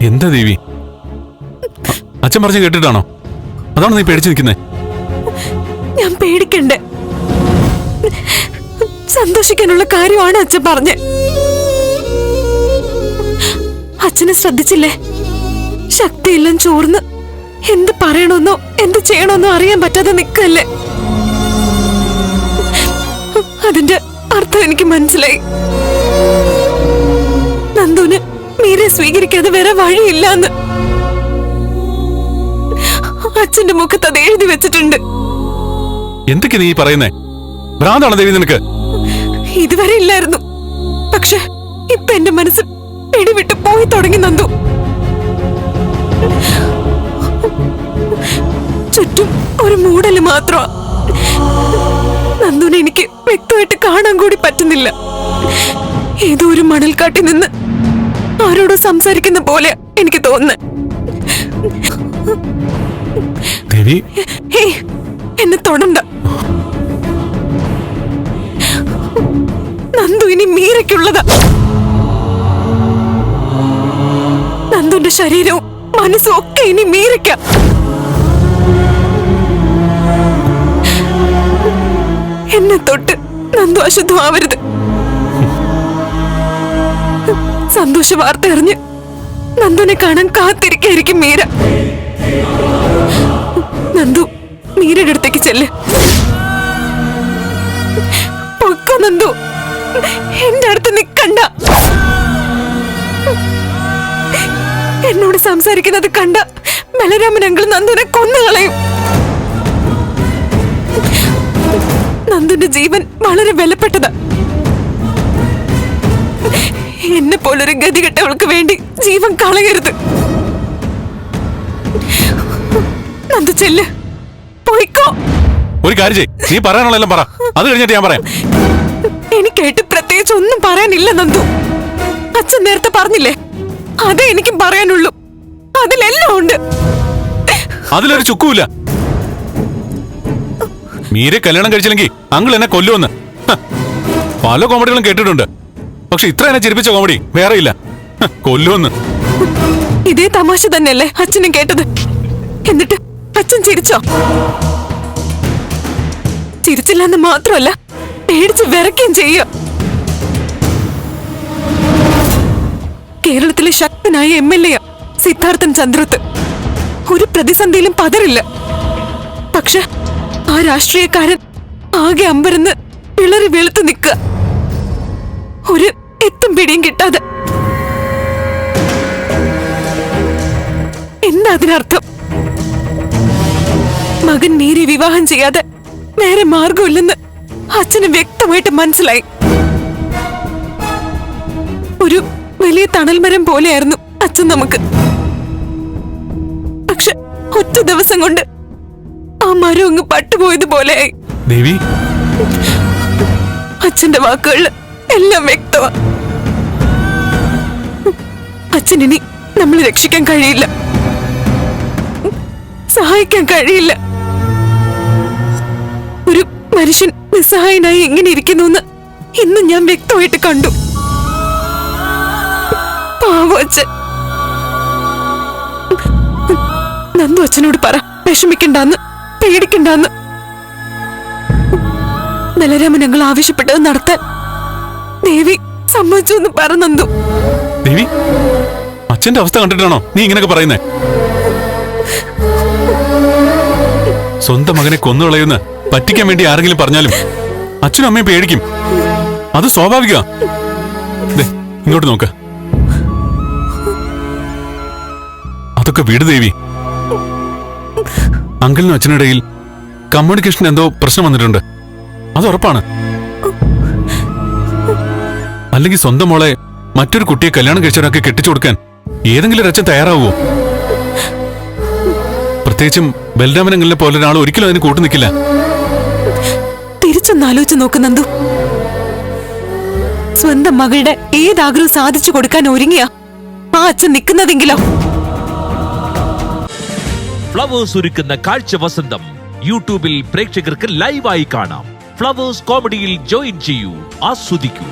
എന്താ ദേവി? അച്ഛൻ പറഞ്ഞു കേട്ടിട്ടാണോ? അതാണോ നീ പേടിച്ചു നിൽക്കുന്നേ? ഞാൻ പേടിക്കണ്ടേ? സന്തോഷിക്കാനുള്ള കാര്യമാണ് അച്ഛൻ പറഞ്ഞേ. അച്ഛനെ ശ്രദ്ധിച്ചില്ലേ? ശക്തിയെല്ലാം ചോർന്ന് എന്ത് പറയണമെന്നോ എന്ത് ചെയ്യണമെന്നോ അറിയാൻ പറ്റാതെ നിൽക്കല്ലേ. അതിന്റെ അർത്ഥം എനിക്ക് മനസ്സിലായി. നന്ദുന് മീരെ സ്വീകരിക്കാതെ വേറെ വഴിയില്ലാന്ന് അച്ഛന്റെ മുഖത്ത് അത് എഴുതി വെച്ചിട്ടുണ്ട്. എന്തൊക്കെ നീ പറയുന്നേ? ഭ്രാന്താണോ ദേവി നിനക്ക്? ഇതുവരെ ഇല്ലായിരുന്നു, പക്ഷെ ഇപ്പൊ എന്റെ മനസ്സ് പിടിവിട്ട് പോയി തുടങ്ങി നന്ദു. ചുറ്റും ഒരു മൂടല് മാത്രമാ. നന്ദുനെ എനിക്ക് വ്യക്തമായിട്ട് കാണാൻ കൂടി പറ്റുന്നില്ല. ഏതോ ഒരു മണൽക്കാട്ടിൽ നിന്ന് ആരോടോ സംസാരിക്കുന്ന പോലെ എനിക്ക് തോന്നുന്നു. എന്നെ തൊടണ്ട. നന്ദു ഇനി മീരയ്ക്കുള്ളതാ. നന്ദുന്റെ ശരീരവും മനസ്സും ഒക്കെ ഇനി മീരയ്ക്കാം. എന്നെ തൊട്ട് നന്ദു അശുദ്ധമാവരുത്. സന്തോഷ വാർത്ത അറിഞ്ഞ് നന്ദുനെ കാണാൻ കാത്തിരിക്കായിരിക്കും മീര. നന്ദു മീരയുടെ അടുത്തേക്ക് ചെല്ല്. പൊക്കോ നന്ദു, എന്റെ അടുത്ത് നിക്കണ്ട. എന്നോട് സംസാരിക്കുന്നത് കണ്ട ബലരാമൻ അങ്കിൾ നന്ദുനെ കൊന്നുകളയും. നന്ദുന്റെ ജീവൻ വളരെ വിലപ്പെട്ടതാ. എന്നെ പോലൊരു ഗതികെട്ടവൾക്ക് വേണ്ടി ജീവൻ കളയരുത്. നന്ദു ചെല്ല്, പോയിക്കോ. ഒരു കാര്യം ചെയ്യ്, നീ പറയാനുള്ളതെല്ലാം പറ, അത് കഴിഞ്ഞിട്ട് ഞാൻ പറയാം. എനിക്കായിട്ട് പ്രത്യേകിച്ച് ഒന്നും പറയാനില്ല നന്ദു. അച്ഛൻ നേരത്തെ പറഞ്ഞില്ലേ, അതേ എനിക്കും പറയാനുള്ളൂ. അതിലെല്ലാം ഉണ്ട്. അതിലൊരു ചുക്കുമില്ല. മീരെ കല്യാണം കഴിച്ചില്ലെങ്കിൽ അങ്കിൾ എന്നെ കൊല്ലുമെന്ന് പല കോമഡികളും കേട്ടിട്ടുണ്ട്. പക്ഷെ ഇത്ര എന്നെ ചിരിപ്പിച്ച കോമഡി വേറെ ഇല്ല. കൊല്ലുമെന്ന്. ഇതേ തമാശ തന്നെയല്ലേ അച്ഛനും കേട്ടത്? എന്നിട്ട് അച്ഛൻ ചിരിച്ചോ? ചിരിച്ചില്ലെന്ന് മാത്രമല്ല, പേടിച്ച് വിറയ്ക്കുകയും ചെയ്യുക. കേരളത്തിലെ ശക്തനായ MLA സിദ്ധാർത്ഥൻ ചന്ദ്രത്ത് ഒരു പ്രതിസന്ധിയിലും പതറില്ല. പക്ഷെ ആ രാഷ്ട്രീയക്കാരൻ ആകെ അമ്പരന്ന് പിളറി വെളുത്തു നിൽക്കുക, ഒരു എത്തും പിടിയും കിട്ടാതെ. എന്താ അതിനർത്ഥം? മകൻ മീരെ വിവാഹം ചെയ്യാതെ വേറെ മാർഗമില്ലെന്ന് അച്ഛന് വ്യക്തമായിട്ട് മനസ്സിലായി. ഒരു വലിയ തണൽമരം പോലെയായിരുന്നു അച്ഛൻ നമുക്ക്. പക്ഷെ ഒറ്റ ദിവസം കൊണ്ട് ആ മരം അങ്ങ് പട്ടുപോയതുപോലെയായി. ദേവി, അച്ഛന്റെ വാക്കുകളിൽ എല്ലാം വ്യക്തമാ. അച്ഛനിനി നമ്മൾ രക്ഷിക്കാൻ കഴിയില്ല, സഹായിക്കാൻ കഴിയില്ല. ഒരു മനുഷ്യൻ നിസ്സഹായനായി എങ്ങനെ ഇരിക്കുന്നു ഇന്ന് ഞാൻ വ്യക്തമായിട്ട് കണ്ടു. പാവം അച്ഛൻ. നന്ദു അച്ഛനോട് പറ, വിഷമിക്കണ്ടെന്ന്, പേടിക്കണ്ടെന്ന്. ബലരാമൻ ഞങ്ങൾ ആവശ്യപ്പെട്ടത് നടത്താൻ ദേവി സമ്മതിച്ചു എന്ന് പറ നന്ദു. ദേവി, അച്ഛന്റെ അവസ്ഥ കണ്ടിട്ടാണോ നീ ഇങ്ങനെയൊക്കെ പറയുന്നേ? സ്വന്തം മകനെ കൊന്നുകളയുന്ന പറ്റിക്കാൻ വേണ്ടി ആരെങ്കിലും പറഞ്ഞാലും അച്ഛനും അമ്മയും പേടിക്കും. അത് സ്വാഭാവിക. ഇങ്ങോട്ട് നോക്ക. അതൊക്കെ വിട് ദേവി. അങ്കിളിനും അച്ഛനിടയിൽ കമ്മ്യൂണിക്കേഷൻ എന്തോ പ്രശ്നം വന്നിട്ടുണ്ട്, അത് ഉറപ്പാണ്. അല്ലെങ്കിൽ സ്വന്തം മോളെ മറ്റൊരു കുട്ടിയെ കല്യാണം കഴിച്ചവരൊക്കെ കെട്ടിച്ചു കൊടുക്കാൻ ഏതെങ്കിലും ഒരു അച്ഛൻ തയ്യാറാവുമോ? പ്രത്യേകിച്ചും ബലരാമനങ്ങളിലെ പോലെ ഒരാൾ ഒരിക്കലും അതിന് കൂട്ടു നിൽക്കില്ല. തിരിച്ചൊന്നാലോചിച്ച് നോക്ക് നന്ദു. സ്വന്തം മകളുടെ ഏതാഗ്രഹം സാധിച്ചു കൊടുക്കാൻ ഒരുങ്ങിയ ആ അച്ഛൻ നിൽക്കുന്നതെങ്കിലോ? ഫ്ലവേഴ്സ് ഒരുക്കുന്ന കാഴ്ച വസന്തം യൂട്യൂബിൽ പ്രേക്ഷകർക്ക് ലൈവായി കാണാം. ഫ്ലവേഴ്സ് കോമഡിയിൽ ജോയിൻ ചെയ്യൂ, ആസ്വദിക്കൂ.